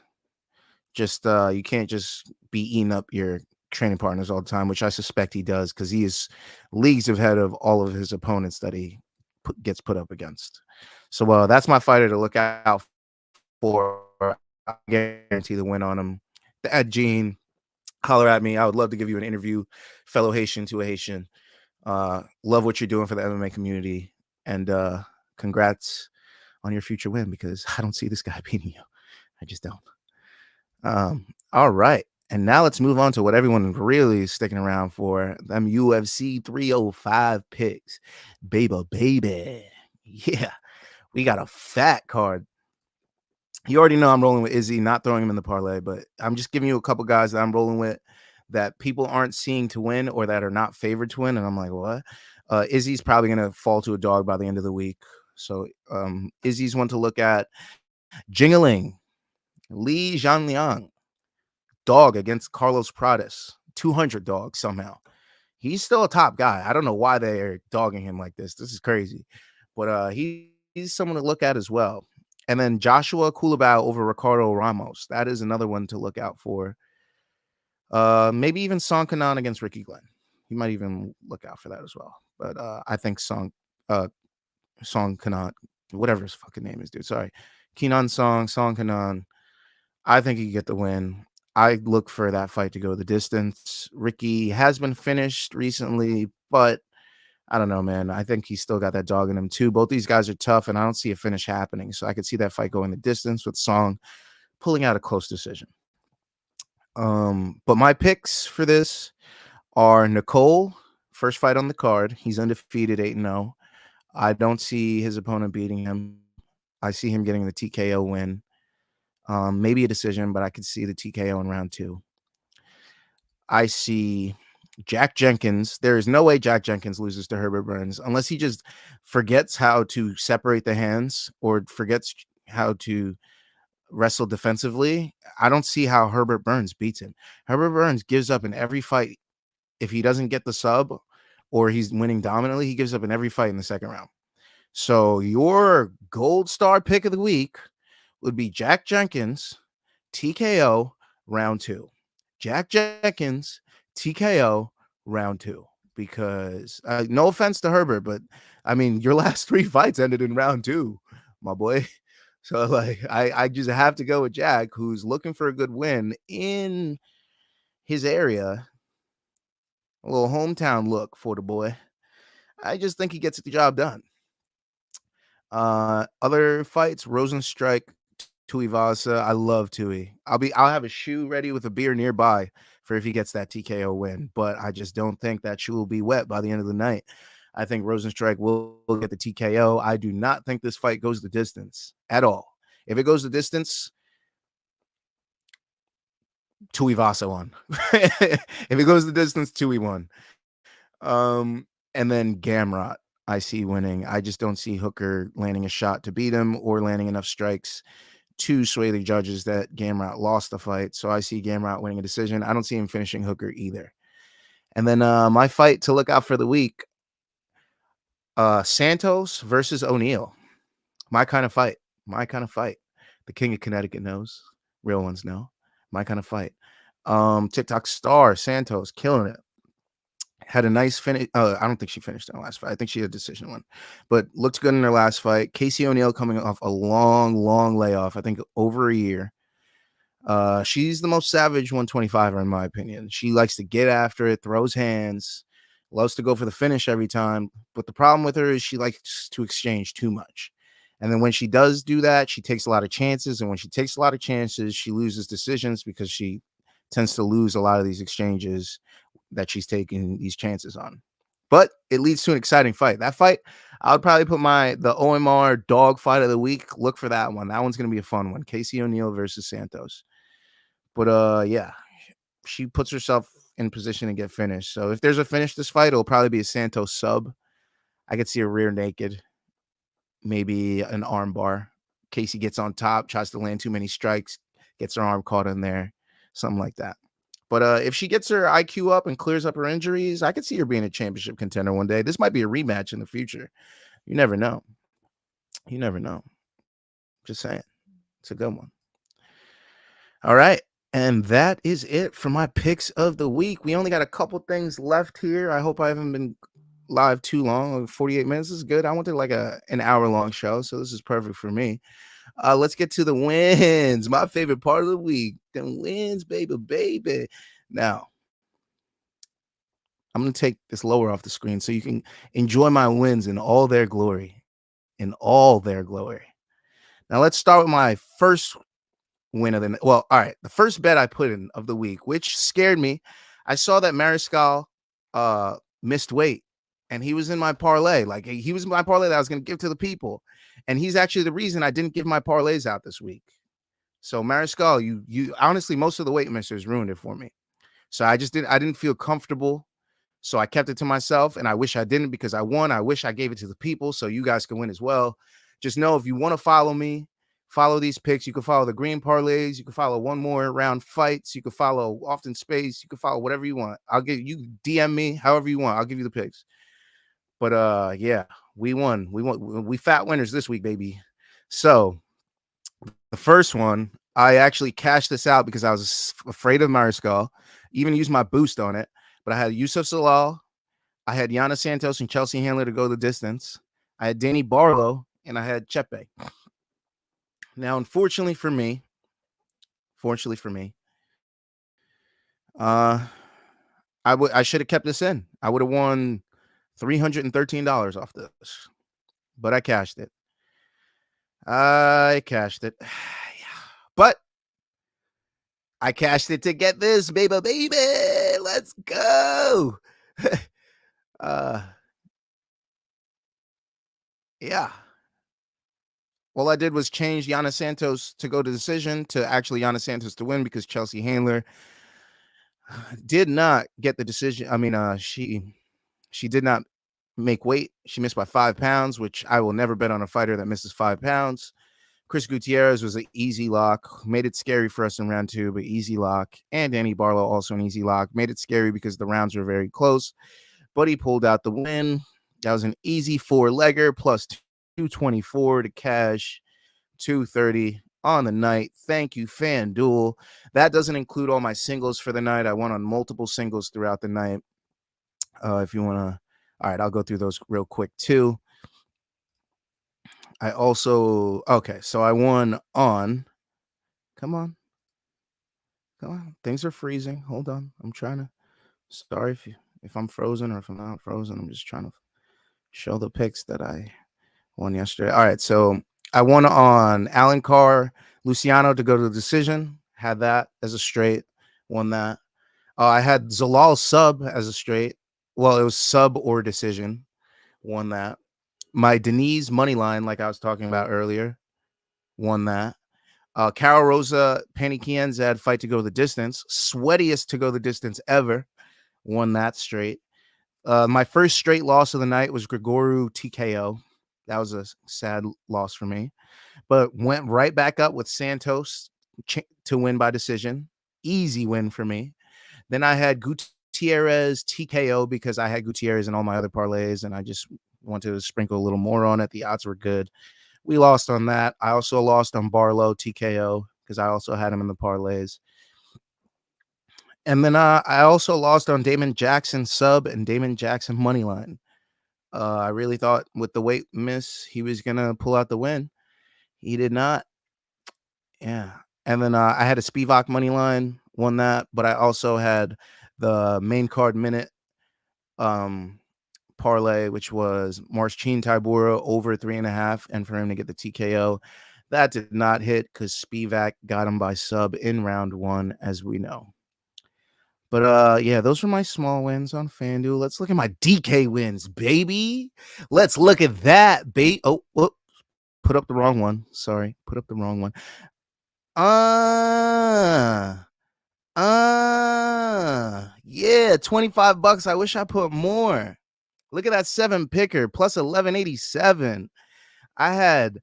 Just you can't just be eating up your training partners all the time, which I suspect he does because he is leagues ahead of all of his opponents that he gets put up against. So that's my fighter to look out for. I guarantee the win on him. At Gene, holler at me. I would love to give you an interview, fellow Haitian to a Haitian. Love what you're doing for the MMA community, and congrats on your future win because I don't see this guy beating you. I just don't. All right. And now let's move on to what everyone really is sticking around for. Them UFC 305 picks. Baby. Yeah. We got a fat card. You already know I'm rolling with Izzy, not throwing him in the parlay, but I'm just giving you a couple guys that I'm rolling with that people aren't seeing to win or that are not favored to win. And I'm like, what? Izzy's probably going to fall to a dog by the end of the week. So Izzy's one to look at. Jingling. Li Jianliang. Dog against Carlos Pradas. 200 dog somehow. He's still a top guy. I don't know why they're dogging him like this. This is crazy. But he's someone to look at as well. And then Joshua Culibao over Ricardo Ramos. That is another one to look out for. Maybe even Song Kanan against Ricky Glenn. You might even look out for that as well. But I think Song Kanan, whatever his fucking name is, dude. Sorry. Song Kanan. I think he could get the win. I look for that fight to go the distance. Ricky has been finished recently, but I don't know, man. I think he's still got that dog in him too. Both these guys are tough, and I don't see a finish happening. So I could see that fight going the distance with Song pulling out a close decision. But my picks for this are Nicole, first fight on the card. He's undefeated, 8-0. I don't see his opponent beating him. I see him getting the TKO win. Maybe a decision, but I could see the TKO in round 2. I see Jack Jenkins. There is no way Jack Jenkins loses to Herbert Burns unless he just forgets how to separate the hands or forgets how to wrestle defensively. I don't see how Herbert Burns beats him. Herbert Burns gives up in every fight. If he doesn't get the sub or he's winning dominantly, he gives up in every fight in the second round. So your gold star pick of the week would be Jack Jenkins, TKO, round 2. Jack Jenkins, TKO, round 2. Because no offense to Herbert, but I mean, your last 3 fights ended in round 2, my boy. So like, I just have to go with Jack, who's looking for a good win in his area. A little hometown look for the boy. I just think he gets the job done. Other fights, Rosenstrike, Tuivasa. I love Tui. I'll have a shoe ready with a beer nearby for if he gets that TKO win, but I just don't think that shoe will be wet by the end of the night. I think Rosenstrike will get the TKO. I do not think this fight goes the distance at all. If it goes the distance, Tuivasa won. If it goes the distance, Tui won. And then Gamrot, I see winning. I just don't see Hooker landing a shot to beat him or landing enough strikes to sway the judges that Gamrot lost the fight. So I see Gamrot winning a decision. I don't see him finishing Hooker either. And then my fight to look out for the week, Santos versus O'Neal. My kind of fight. The king of Connecticut knows. Real ones know. My kind of fight. TikTok star Santos killing it. Had a nice finish. I don't think she finished in her last fight. I think she had a decision one, but looked good in her last fight. Casey O'Neill coming off a long layoff. I think over a year. She's the most savage 125er in my opinion. She likes to get after it, throws hands, loves to go for the finish every time. But the problem with her is she likes to exchange too much. And then when she does do that, she takes a lot of chances. And when she takes a lot of chances, she loses decisions because she tends to lose a lot of these exchanges that she's taking these chances on. But it leads to an exciting fight. That fight, I would probably put the OMR dog fight of the week. Look for that one. That one's going to be a fun one. Casey O'Neill versus Santos. But yeah, she puts herself in position to get finished. So if there's a finish this fight, it'll probably be a Santos sub. I could see a rear naked, maybe an arm bar. Casey gets on top, tries to land too many strikes, gets her arm caught in there, something like that. But if she gets her IQ up and clears up her injuries, I could see her being a championship contender one day. This might be a rematch in the future. You never know. Just saying. It's a good one. All right. And that is it for my picks of the week. We only got a couple things left here. I hope I haven't been live too long. 48 minutes is good. I wanted like an hour-long show, so this is perfect for me. Let's get to the wins. My favorite part of the week. The wins, baby. Now, I'm going to take this lower off the screen so you can enjoy my wins in all their glory. In all their glory. Now, let's start with my first win of the well, all right. The first bet I put in of the week, which scared me. I saw that Mariscal missed weight, and he was in my parlay. Like he was in my parlay that I was going to give to the people, and he's actually the reason I didn't give my parlays out this week. So Mariscal, you honestly, most of the weight missers ruined it for me. So I didn't feel comfortable. So I kept it to myself, and I wish I didn't because I won. I wish I gave it to the people so you guys can win as well. Just know if you want to follow me, follow these picks. You can follow the green parlays. You can follow one more round fights. You can follow often space. You can follow whatever you want. I'll give you DM me however you want. I'll give you the picks. But yeah, we won. We fat winners this week, baby. So the first one, I actually cashed this out because I was afraid of Mariscal. Even used my boost on it. But I had Yusuf Salal, I had Yana Santos and Chelsea Handler to go the distance. I had Danny Barlow, and I had Chepe. Now, unfortunately for me, I should have kept this in. I would have won $313 off this, but I cashed it. But I cashed it to get this, baby. Let's go. Yeah. All I did was change Yana Santos to go to decision to actually Yana Santos to win because Chelsea Handler did not get the decision. I mean, she did not make weight. She missed by 5 pounds, which I will never bet on a fighter that misses 5 pounds. Chris Gutierrez was an easy lock, made it scary for us in round 2, but easy lock. And Danny Barlow also an easy lock, made it scary because the rounds were very close, but he pulled out the win. That was an easy 4-legger plus 224 to cash 230 on the night. Thank you, FanDuel. That doesn't include all my singles for the night. I won on multiple singles throughout the night. If you want to, all right, I'll go through those real quick too. I also, okay, so I won on, come on. Things are freezing. Hold on. I'm trying to, sorry if I'm frozen or if I'm not frozen. I'm just trying to show the picks that I won yesterday. All right, so I won on Alan Carr, Luciano to go to the decision. Had that as a straight. Won that. I had Zalal sub as a straight. Well, it was sub or decision. Won that. My Denise money line, like I was talking about earlier, won that. Carol Rosa, Penny Kienzad fight to go the distance. Sweatiest to go the distance ever. Won that straight. My first straight loss of the night was Gregoru TKO. That was a sad loss for me, but went right back up with Santos to win by decision. Easy win for me. Then I had Gutierrez TKO because I had Gutierrez in all my other parlays, and I just wanted to sprinkle a little more on it. The odds were good. We lost on that. I also lost on Barlow TKO because I also had him in the parlays. And then I also lost on Damon Jackson sub and Damon Jackson money line. I really thought with the weight miss, he was going to pull out the win. He did not. Yeah. And then I had a Spivak money line, won that. But I also had the main card minute parlay, which was Marcin Tybura over 3.5, and for him to get the TKO. That did not hit because Spivak got him by sub in round 1, as we know. But yeah, those were my small wins on FanDuel. Let's look at my DK wins, baby. Let's look at that, oh, put up the wrong one. Sorry, put up the wrong one. Yeah, $25. I wish I put more. Look at that 7 picker plus 1187. I had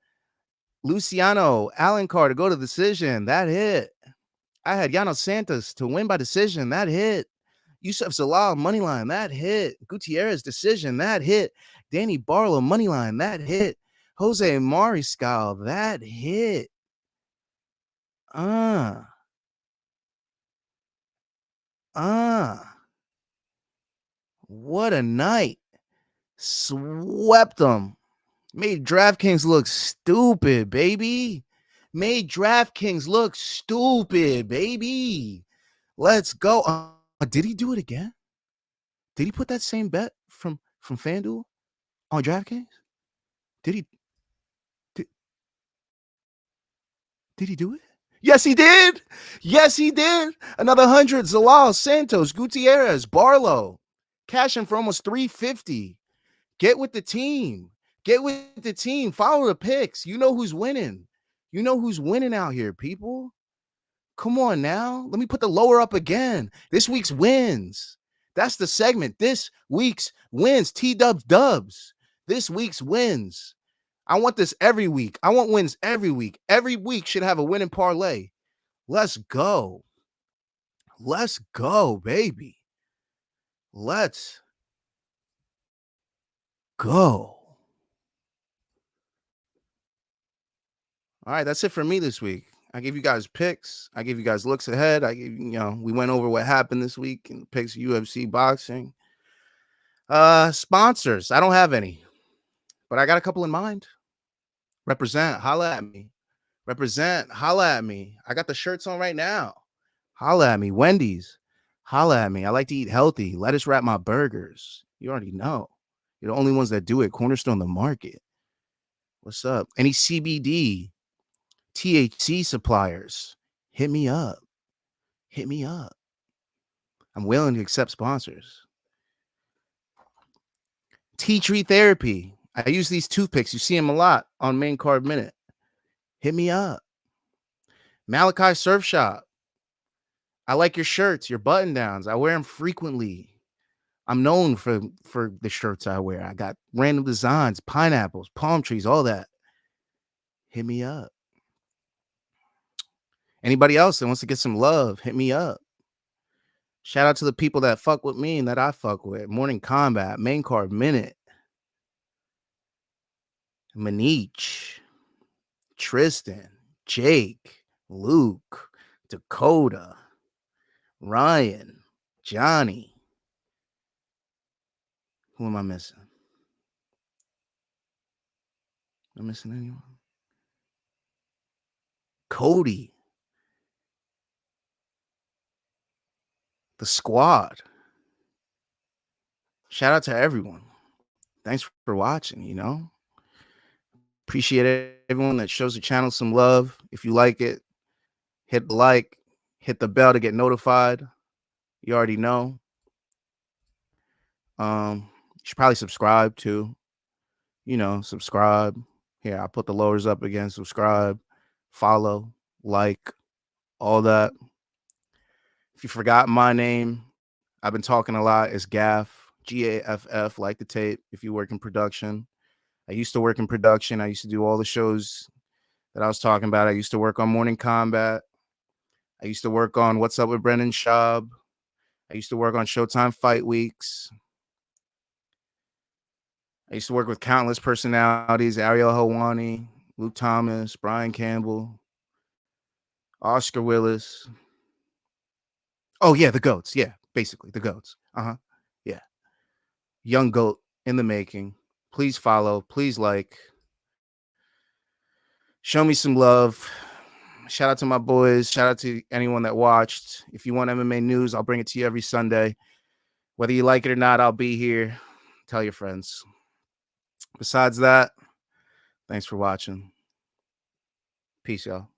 Luciano Alencar to go to decision. That hit. I had Llano Santos to win by decision. That hit. Yusuf Zalal moneyline. That hit. Gutierrez decision. That hit. Danny Barlow moneyline. That hit. Jose Mariscal. That hit. What a night. Swept them. Made DraftKings look stupid, baby. Made DraftKings look stupid, baby. Let's go. Did he do it again? Did he put that same bet from FanDuel on DraftKings? Did he did, did he do it? Yes, he did. Yes, he did. Another 100. Zalal, Santos, Gutierrez, Barlow. Cashing for almost 350. Get with the team. Get with the team. Follow the picks. You know who's winning. You know who's winning out here, people. Come on now. Let me put the lower up again. This week's wins. That's the segment. This week's wins. T-dubs dubs. This week's wins. I want this every week. I want wins every week. Every week should have a winning parlay. Let's go. Let's go, baby. Let's go. All right, that's it for me this week. I gave you guys picks. I gave you guys looks ahead. We went over what happened this week and picks UFC boxing. Sponsors. I don't have any, but I got a couple in mind. Represent, holla at me. Represent, holla at me. I got the shirts on right now. Holla at me. Wendy's, holla at me. I like to eat healthy. Lettuce wrap my burgers. You already know. You're the only ones that do it. Cornerstone the market. What's up? Any CBD, THC suppliers, hit me up. Hit me up. I'm willing to accept sponsors. Tea tree therapy. I use these toothpicks. You see them a lot on Main Card Minute. Hit me up. Malachi Surf Shop. I like your shirts, your button downs. I wear them frequently. I'm known for the shirts I wear. I got random designs, pineapples, palm trees, all that. Hit me up. Anybody else that wants to get some love, hit me up. Shout out to the people that fuck with me and that I fuck with. Morning Combat, Main Card Minute, Manich, Tristan, Jake, Luke, Dakota, Ryan, Johnny. Who am I missing? Am I missing anyone? Cody. The squad. Shout out to everyone. Thanks for watching, Appreciate everyone that shows the channel some love. If you like it, hit the like, hit the bell to get notified. You already know. You should probably subscribe too. Subscribe. Here, I'll put the lowers up again. Subscribe, follow, like, all that. If you forgot my name, I've been talking a lot. It's Gaff, Gaff, like the tape. If you work in production, I used to work in production. I used to do all the shows that I was talking about. I used to work on Morning Combat. I used to work on What's Up with Brendan Schaub. I used to work on Showtime Fight Weeks. I used to work with countless personalities: Ariel Helwani, Luke Thomas, Brian Campbell, Oscar Willis. Oh, yeah, the GOATs. Yeah, basically, the GOATs. Yeah. Young GOAT in the making. Please follow. Please like. Show me some love. Shout out to my boys. Shout out to anyone that watched. If you want MMA news, I'll bring it to you every Sunday. Whether you like it or not, I'll be here. Tell your friends. Besides that, thanks for watching. Peace, y'all.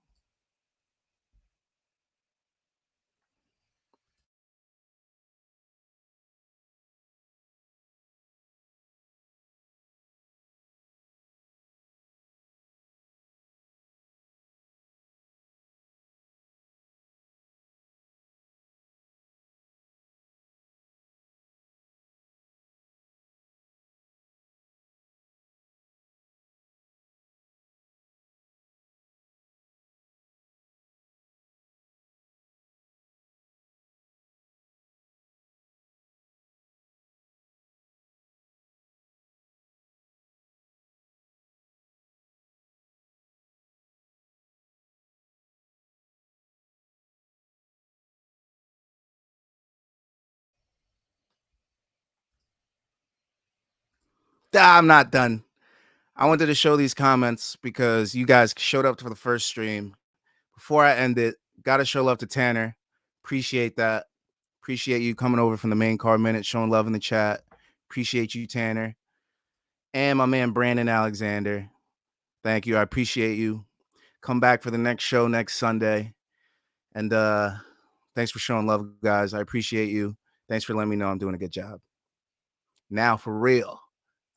I'm not done. I wanted to show these comments because you guys showed up for the first stream. Before I end it, gotta show love to Tanner. Appreciate that. Appreciate you coming over from the main card minute, showing love in the chat. Appreciate you, Tanner. And my man Brandon Alexander. Thank you. I appreciate you. Come back for the next show next Sunday. And thanks for showing love, guys. I appreciate you. Thanks for letting me know I'm doing a good job. Now, for real,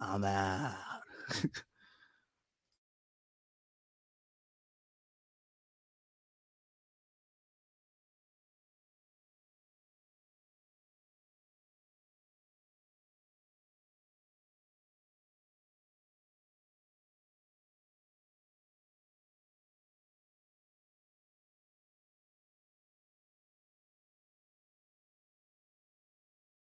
I'm out.